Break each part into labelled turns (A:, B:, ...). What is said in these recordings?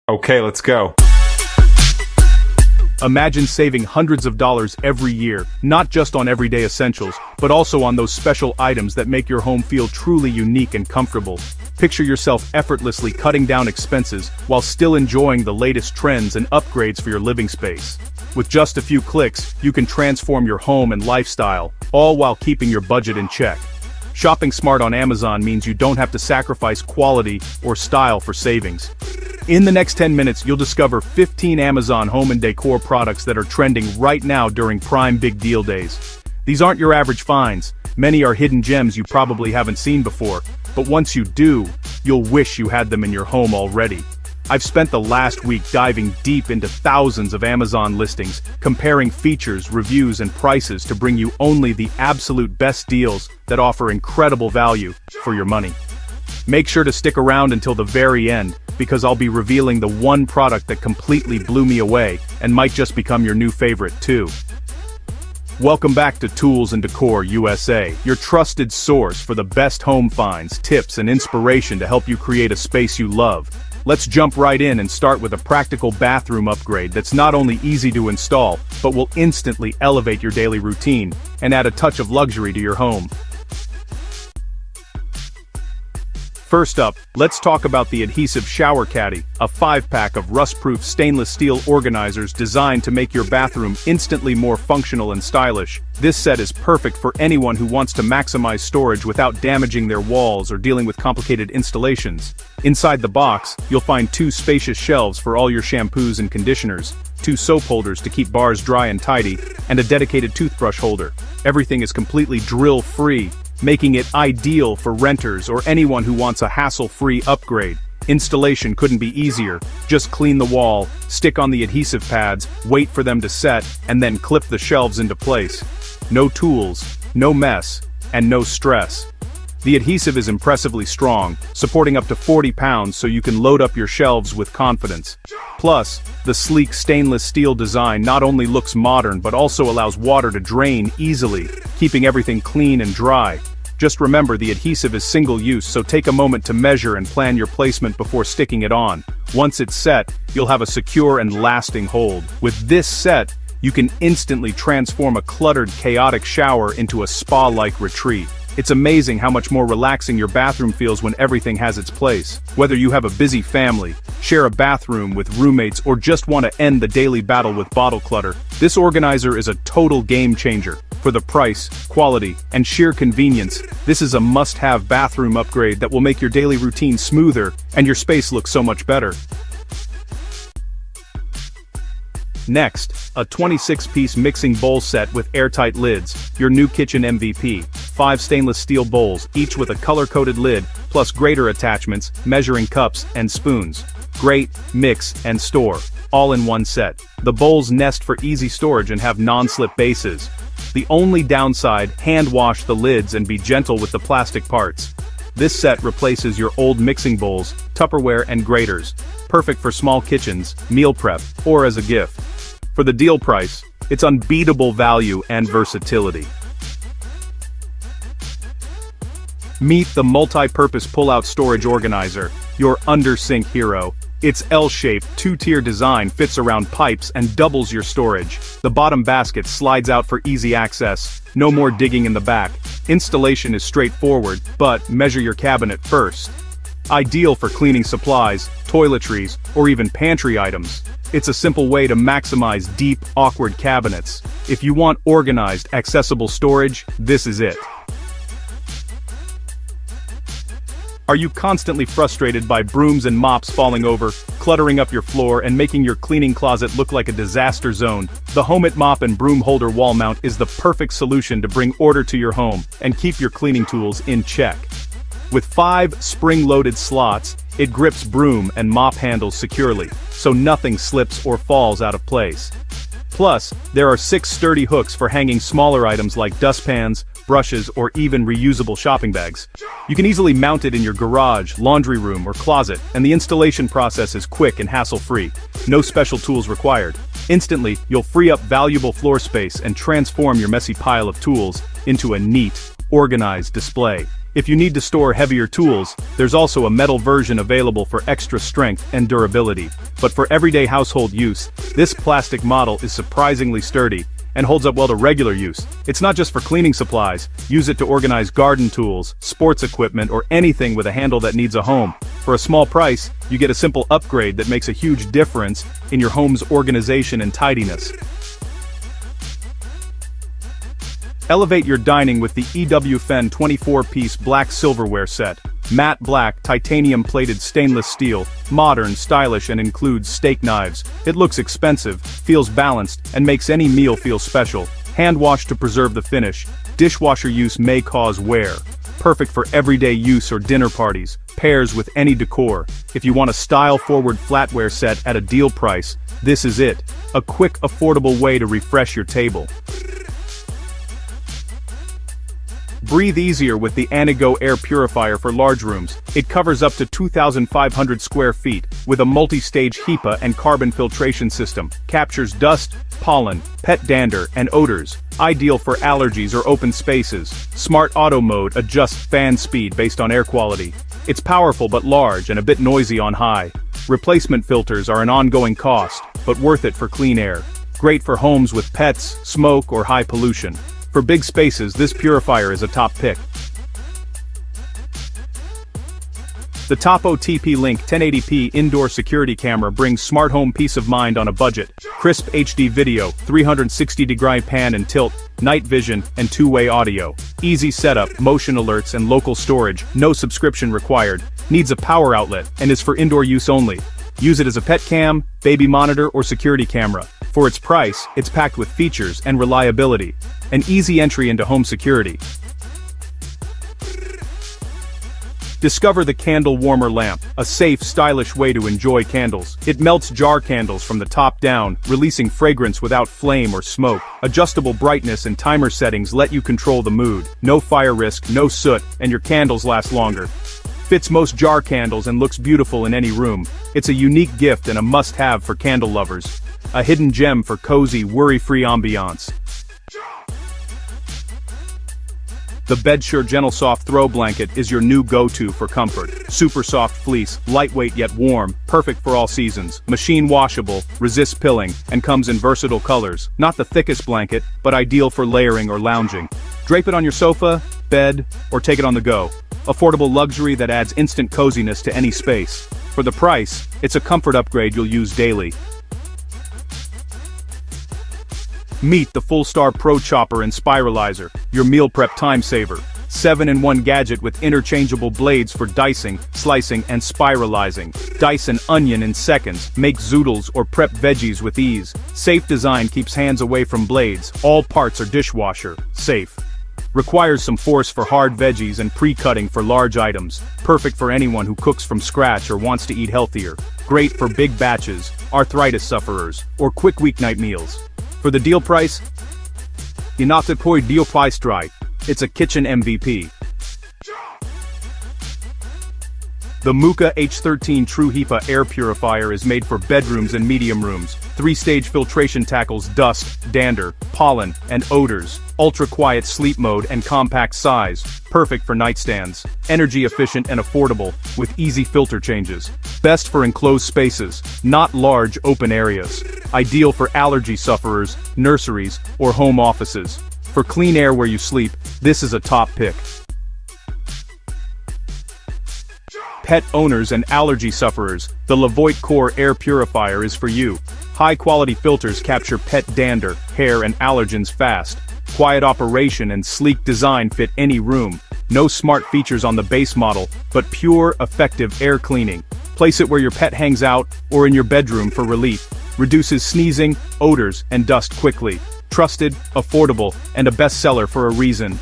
A: Okay, let's go.
B: Imagine saving hundreds of dollars every year, not just on everyday essentials, but also on those special items that make your home feel truly unique and comfortable. Picture yourself effortlessly cutting down expenses while still enjoying the latest trends and upgrades for your living space. With just a few clicks, you can transform your home and lifestyle, all while keeping your budget in check. Shopping smart on Amazon means you don't have to sacrifice quality or style for savings. In the next 10 minutes, you'll discover 15 Amazon home and decor products that are trending right now during Prime Big Deal Days. These aren't your average finds. Many are hidden gems you probably haven't seen before, but once you do, you'll wish you had them in your home already. I've spent the last week diving deep into thousands of Amazon listings, comparing features, reviews, and prices to bring you only the absolute best deals that offer incredible value for your money. Make sure to stick around until the very end, because I'll be revealing the one product that completely blew me away and might just become your new favorite too. Welcome back to Tools and Decor USA, your trusted source for the best home finds, tips, and inspiration to help you create a space you love. Let's jump right in and start with a practical bathroom upgrade that's not only easy to install, but will instantly elevate your daily routine and add a touch of luxury to your home. First up, let's talk about the Adhesive Shower Caddy, a 5-pack of rust-proof stainless steel organizers designed to make your bathroom instantly more functional and stylish. This set is perfect for anyone who wants to maximize storage without damaging their walls or dealing with complicated installations. Inside the box, you'll find 2 spacious shelves for all your shampoos and conditioners, 2 soap holders to keep bars dry and tidy, and a dedicated toothbrush holder. Everything is completely drill-free, making it ideal for renters or anyone who wants a hassle-free upgrade. Installation couldn't be easier. Just clean the wall, stick on the adhesive pads, wait for them to set, and then clip the shelves into place. No tools, no mess, and no stress. The adhesive is impressively strong, supporting up to 40 pounds so you can load up your shelves with confidence. Plus, the sleek stainless steel design not only looks modern but also allows water to drain easily, keeping everything clean and dry. Just remember, the adhesive is single-use, so take a moment to measure and plan your placement before sticking it on. Once it's set, you'll have a secure and lasting hold. With this set, you can instantly transform a cluttered, chaotic shower into a spa-like retreat. It's amazing how much more relaxing your bathroom feels when everything has its place. Whether you have a busy family, share a bathroom with roommates, or just want to end the daily battle with bottle clutter, this organizer is a total game changer. For the price, quality, and sheer convenience, this is a must-have bathroom upgrade that will make your daily routine smoother and your space look so much better. Next, a 26-piece mixing bowl set with airtight lids, your new kitchen MVP. 5 stainless steel bowls, each with a color-coded lid, plus grater attachments, measuring cups, and spoons. Grate, mix, and store, all in one set. The bowls nest for easy storage and have non-slip bases. The only downside, hand wash the lids and be gentle with the plastic parts. This set replaces your old mixing bowls, Tupperware, and graters. Perfect for small kitchens, meal prep, or as a gift. For the deal price, it's unbeatable value and versatility. Meet the multi-purpose pull-out storage organizer, your under-sink hero. Its L-shaped, 2-tier design fits around pipes and doubles your storage. The bottom basket slides out for easy access, no more digging in the back. Installation is straightforward, but measure your cabinet first. Ideal for cleaning supplies, toiletries, or even pantry items. It's a simple way to maximize deep, awkward cabinets. If you want organized, accessible storage, this is it. Are you constantly frustrated by brooms and mops falling over, cluttering up your floor, and making your cleaning closet look like a disaster zone? The Homeit Mop and Broom Holder wall mount is the perfect solution to bring order to your home and keep your cleaning tools in check. With 5 spring-loaded slots, it grips broom and mop handles securely, so nothing slips or falls out of place. Plus, there are 6 sturdy hooks for hanging smaller items like dustpans, brushes, or even reusable shopping bags. You can easily mount it in your garage, laundry room, or closet, and the installation process is quick and hassle-free. No special tools required. Instantly, you'll free up valuable floor space and transform your messy pile of tools into a neat, organized display. If you need to store heavier tools, there's also a metal version available for extra strength and durability. But for everyday household use, this plastic model is surprisingly sturdy and holds up well to regular use. It's not just for cleaning supplies. Use it to organize garden tools, sports equipment, or anything with a handle that needs a home. For a small price, you get a simple upgrade that makes a huge difference in your home's organization and tidiness. Elevate your dining with the EWFen 24-piece black silverware set. Matte black, titanium-plated stainless steel, modern, stylish, and includes steak knives. It looks expensive, feels balanced, and makes any meal feel special. Hand wash to preserve the finish. Dishwasher use may cause wear. Perfect for everyday use or dinner parties. Pairs with any decor. If you want a style-forward flatware set at a deal price, this is it. A quick, affordable way to refresh your table. Breathe easier with the Anigo air purifier for large rooms. It covers up to 2,500 square feet, with a multi-stage HEPA and carbon filtration system. Captures dust, pollen, pet dander, and odors. Ideal for allergies or open spaces. Smart auto mode adjusts fan speed based on air quality. It's powerful but large and a bit noisy on high. Replacement filters are an ongoing cost, but worth it for clean air. Great for homes with pets, smoke, or high pollution. For big spaces, this purifier is a top pick. The Topo TP-Link 1080p indoor security camera brings smart home peace of mind on a budget. Crisp HD video, 360-degree pan and tilt, night vision, and two-way audio. Easy setup, motion alerts, and local storage, no subscription required. Needs a power outlet, and is for indoor use only. Use it as a pet cam, baby monitor, or security camera. For its price, it's packed with features and reliability. An easy entry into home security. Discover the candle warmer lamp, a safe, stylish way to enjoy candles. It melts jar candles from the top down, releasing fragrance without flame or smoke. Adjustable brightness and timer settings let you control the mood. No fire risk, no soot, and your candles last longer. Fits most jar candles and looks beautiful in any room. It's a unique gift and a must-have for candle lovers. A hidden gem for cozy, worry-free ambiance. The Bedsure Gentle Soft Throw Blanket is your new go-to for comfort. Super soft fleece, lightweight yet warm, perfect for all seasons. Machine washable, resists pilling, and comes in versatile colors. Not the thickest blanket, but ideal for layering or lounging. Drape it on your sofa, bed, or take it on the go. Affordable luxury that adds instant coziness to any space. For the price, it's a comfort upgrade you'll use daily. Meet the Full-Star Pro Chopper and Spiralizer, your meal prep time saver. 7-in-1 gadget with interchangeable blades for dicing, slicing, and spiralizing. Dice an onion in seconds, make zoodles or prep veggies with ease. Safe design keeps hands away from blades. All parts are dishwasher safe. Requires some force for hard veggies and pre-cutting for large items. Perfect for anyone who cooks from scratch or wants to eat healthier. Great for big batches, arthritis sufferers, or quick weeknight meals. For the deal price, you not to poi deal price dry. It's a kitchen MVP. The Muka H13 True HEPA air purifier is made for bedrooms and medium rooms. 3-stage filtration tackles dust, dander, pollen, and odors. Ultra-quiet sleep mode and compact size. Perfect for nightstands. Energy efficient and affordable, with easy filter changes. Best for enclosed spaces, not large open areas. Ideal for allergy sufferers, nurseries, or home offices. For clean air where you sleep, this is a top pick. Pet owners and allergy sufferers, the Levoit Core air purifier is for you. High-quality filters capture pet dander, hair, and allergens fast. Quiet operation and sleek design fit any room. No smart features on the base model, but pure, effective air cleaning. Place it where your pet hangs out or in your bedroom for relief. Reduces sneezing, odors, and dust quickly. Trusted, affordable, and a bestseller for a reason.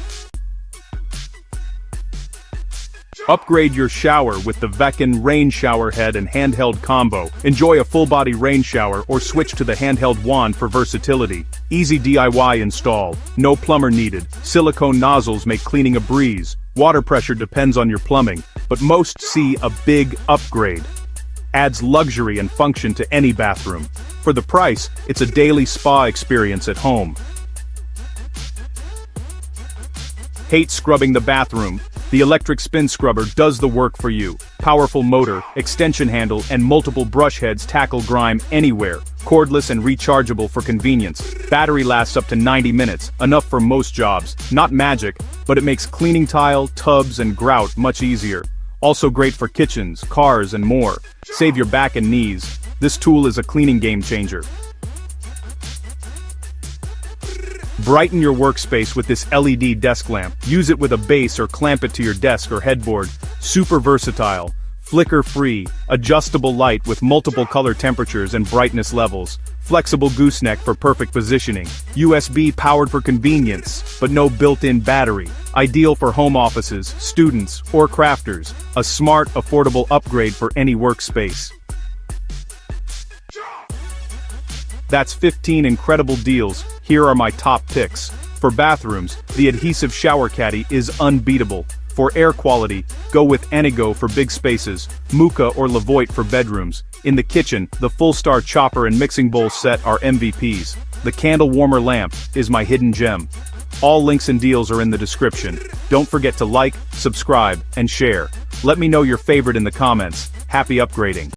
B: Upgrade your shower with the Vecan Rain Shower Head and Handheld Combo. Enjoy a full-body rain shower or switch to the handheld wand for versatility. Easy DIY install. No plumber needed. Silicone nozzles make cleaning a breeze. Water pressure depends on your plumbing, but most see a big upgrade. Adds luxury and function to any bathroom. For the price, it's a daily spa experience at home. Hate scrubbing the bathroom? The electric spin scrubber does the work for you. Powerful motor, extension handle, and multiple brush heads tackle grime anywhere. Cordless and rechargeable for convenience. Battery lasts up to 90 minutes, enough for most jobs. Not magic, but it makes cleaning tile, tubs, and grout much easier. Also great for kitchens, cars, and more. Save your back and knees. This tool is a cleaning game changer. Brighten your workspace with this LED desk lamp. Use it with a base or clamp it to your desk or headboard. Super versatile. Flicker-free, adjustable light with multiple color temperatures and brightness levels. Flexible gooseneck for perfect positioning. USB powered for convenience, but no built-in battery. Ideal for home offices, students, or crafters. A smart, affordable upgrade for any workspace. That's 15 incredible deals. Here are my top picks. For bathrooms, the adhesive shower caddy is unbeatable. For air quality, go with Enigo for big spaces, Muka or Levoit for bedrooms. In the kitchen, the Full-Star chopper and mixing bowl set are MVPs. The candle warmer lamp is my hidden gem. All links and deals are in the description. Don't forget to like, subscribe, and share. Let me know your favorite in the comments. Happy upgrading.